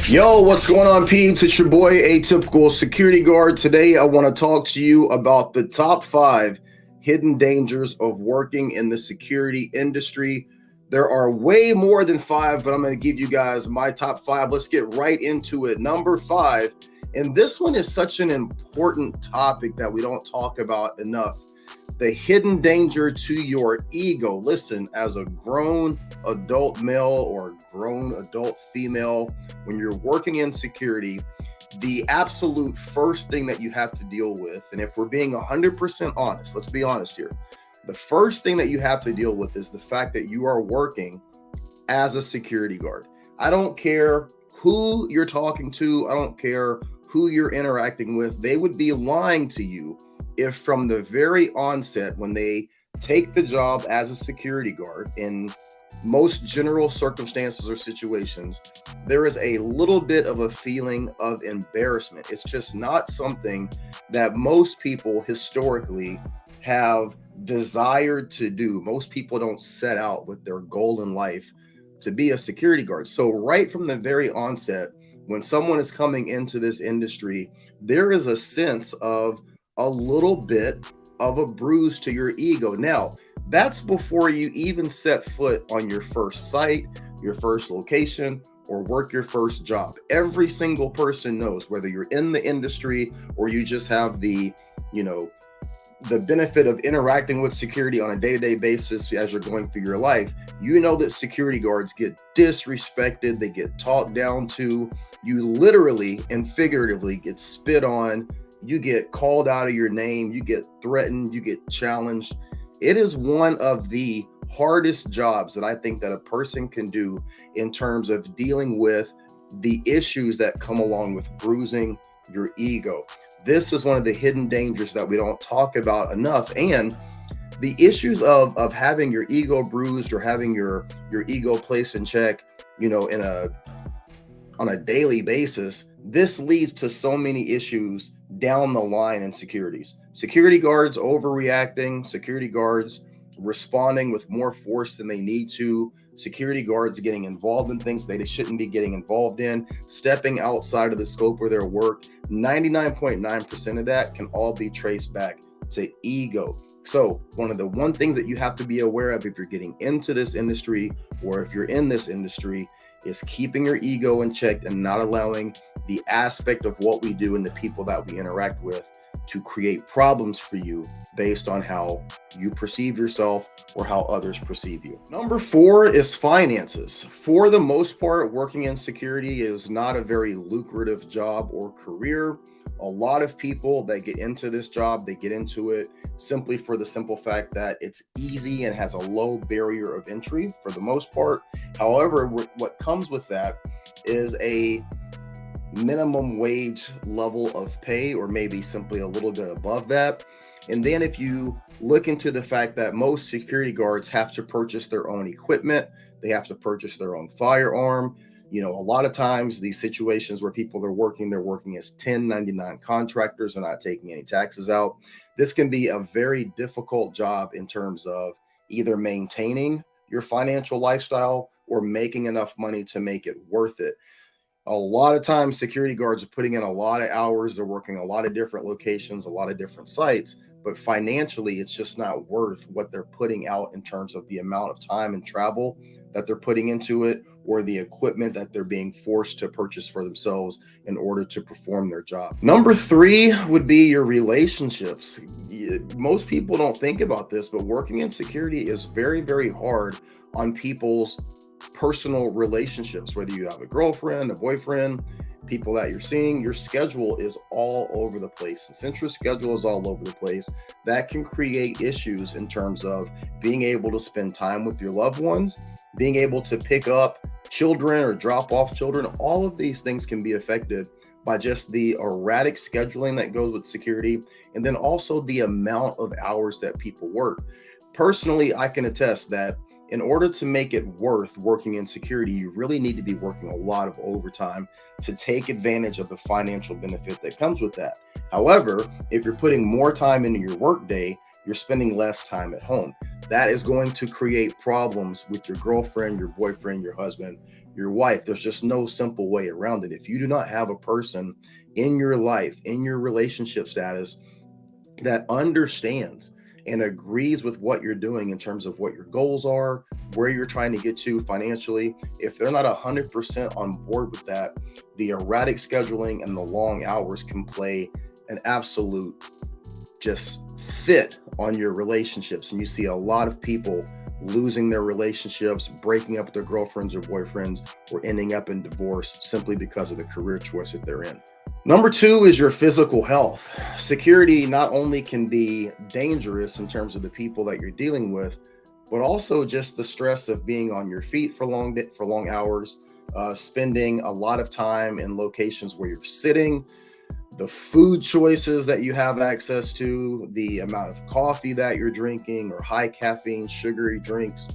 Yo, what's going on, peeps? It's your boy, Atypical Security Guard. Today, I want to talk to you about the top 5 hidden dangers of working in the security industry. There are way more than 5, but I'm going to give you guys my top 5. Let's get right into it. Number 5, and this one is such an important topic that we don't talk about enough. The hidden danger to your ego. Listen, as a grown adult male or grown adult female, when you're working in security, the absolute first thing that you have to deal with, and if we're being 100% honest, let's be honest here, the first thing that you have to deal with is the fact that you are working as a security guard. I don't care who you're talking to, I don't care who you're interacting with, they would be lying to you if from the very onset, when they take the job as a security guard in most general circumstances or situations, there is a little bit of a feeling of embarrassment. It's just not something that most people historically have desired to do. Most people don't set out with their goal in life to be a security guard. So, right from the very onset, when someone is coming into this industry, there is a sense of a little bit of a bruise to your ego. Now, that's before you even set foot on your first site, your first location, or work your first job. Every single person knows, whether you're in the industry or you just have the benefit of interacting with security on a day-to-day basis as you're going through your life, you know that security guards get disrespected, they get talked down to, you literally and figuratively get spit on, you get called out of your name, you get threatened, you get challenged. It is one of the hardest jobs that I think that a person can do in terms of dealing with the issues that come along with bruising your ego. This is one of the hidden dangers that we don't talk about enough. And the issues of having your ego bruised or having your ego placed in check, on a daily basis, this leads to so many issues down the line in security guards overreacting, security guards responding with more force than they need to, security guards getting involved in things they shouldn't be getting involved in, stepping outside of the scope of their work. 99.9% of that can all be traced back to ego. So one things that you have to be aware of if you're getting into this industry or if you're in this industry is keeping your ego in check and not allowing the aspect of what we do and the people that we interact with to create problems for you based on how you perceive yourself or how others perceive you. Number 4 is finances. For the most part, working in security is not a very lucrative job or career. A lot of people that get into this job, they get into it simply for the simple fact that it's easy and has a low barrier of entry for the most part. However, what comes with that is a minimum wage level of pay, or maybe simply a little bit above that. And then if you look into the fact that most security guards have to purchase their own equipment, they have to purchase their own firearm. A lot of times these situations where people are working, they're working as 1099 contractors, they're not taking any taxes out. This can be a very difficult job in terms of either maintaining your financial lifestyle or making enough money to make it worth it. A lot of times security guards are putting in a lot of hours, they're working a lot of different locations, a lot of different sites, but financially it's just not worth what they're putting out in terms of the amount of time and travel that they're putting into it, or the equipment that they're being forced to purchase for themselves in order to perform their job. Number 3 would be your relationships. Most people don't think about this, but working in security is very, very hard on people's personal relationships, whether you have a girlfriend, a boyfriend, people that you're seeing. Your schedule is all over the place. Since your schedule is all over the place, that can create issues in terms of being able to spend time with your loved ones, being able to pick up children or drop off children. All of these things can be affected by just the erratic scheduling that goes with security, and then also the amount of hours that people work. Personally, I can attest that in order to make it worth working in security, you really need to be working a lot of overtime to take advantage of the financial benefit that comes with that. However, if you're putting more time into your workday, you're spending less time at home. That is going to create problems with your girlfriend, your boyfriend, your husband, your wife. There's just no simple way around it. If you do not have a person in your life, in your relationship status, that understands and agrees with what you're doing in terms of what your goals are, where you're trying to get to financially, if they're not 100% on board with that, the erratic scheduling and the long hours can play an absolute just fit on your relationships. And you see a lot of people losing their relationships, breaking up with their girlfriends or boyfriends, or ending up in divorce simply because of the career choice that they're in. Number two is your physical health. Security not only can be dangerous in terms of the people that you're dealing with, but also just the stress of being on your feet for long hours, spending a lot of time in locations where you're sitting, the food choices that you have access to, the amount of coffee that you're drinking or high caffeine, sugary drinks,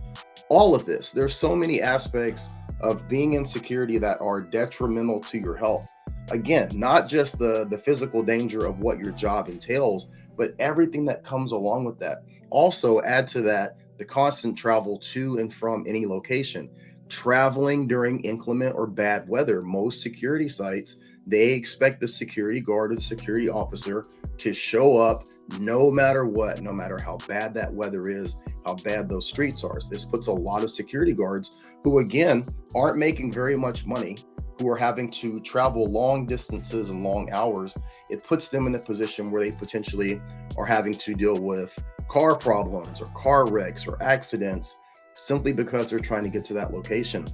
all of this. There's so many aspects of being in security that are detrimental to your health. Again, not just the physical danger of what your job entails, but everything that comes along with that. Also, add to that the constant travel to and from any location. Traveling during inclement or bad weather. Most security sites, they expect the security guard or the security officer to show up no matter what, no matter how bad that weather is, how bad those streets are. So this puts a lot of security guards who, again, aren't making very much money, who are having to travel long distances and long hours. It puts them in a position where they potentially are having to deal with car problems or car wrecks or accidents simply because they're trying to get to that location.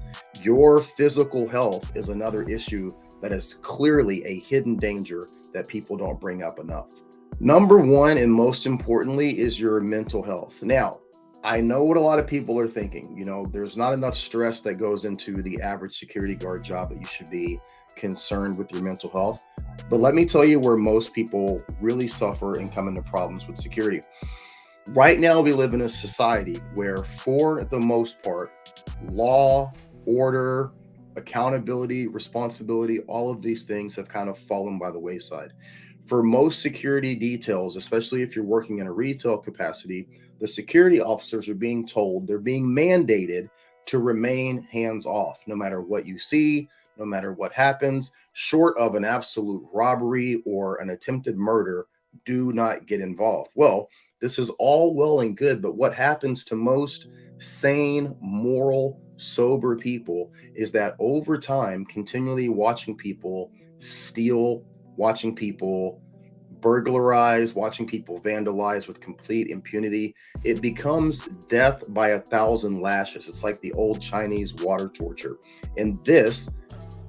Your physical health is another issue that is clearly a hidden danger that people don't bring up enough. Number one, and most importantly, is your mental health. Now, I know what a lot of people are thinking. There's not enough stress that goes into the average security guard job that you should be concerned with your mental health. But let me tell you where most people really suffer and come into problems with security. Right now, we live in a society where, for the most part, law, order, accountability, responsibility, all of these things have kind of fallen by the wayside. For most security details, especially if you're working in a retail capacity, the security officers are being told, they're being mandated to remain hands off, no matter what you see, no matter what happens, short of an absolute robbery or an attempted murder, do not get involved. Well, this is all well and good, but what happens to most sane, moral, sober people is that over time, continually watching people steal, watching people burglarize, watching people vandalize with complete impunity, it becomes death by 1,000 lashes. It's like the old Chinese water torture. And this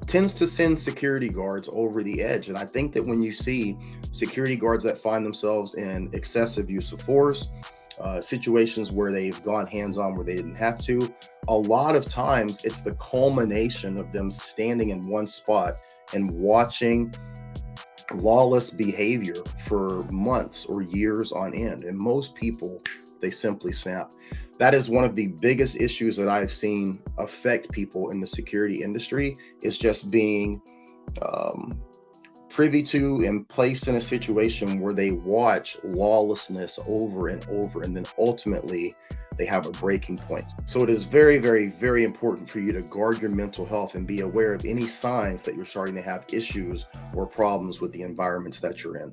tends to send security guards over the edge. And I think that when you see security guards that find themselves in excessive use of force, situations where they've gone hands-on where they didn't have to, a lot of times it's the culmination of them standing in one spot and watching lawless behavior for months or years on end. And most people, they simply snap. That is one of the biggest issues that I've seen affect people in the security industry, is just being privy to and placed in a situation where they watch lawlessness over and over, and then ultimately they have a breaking point. So it is very, very, very important for you to guard your mental health and be aware of any signs that you're starting to have issues or problems with the environments that you're in.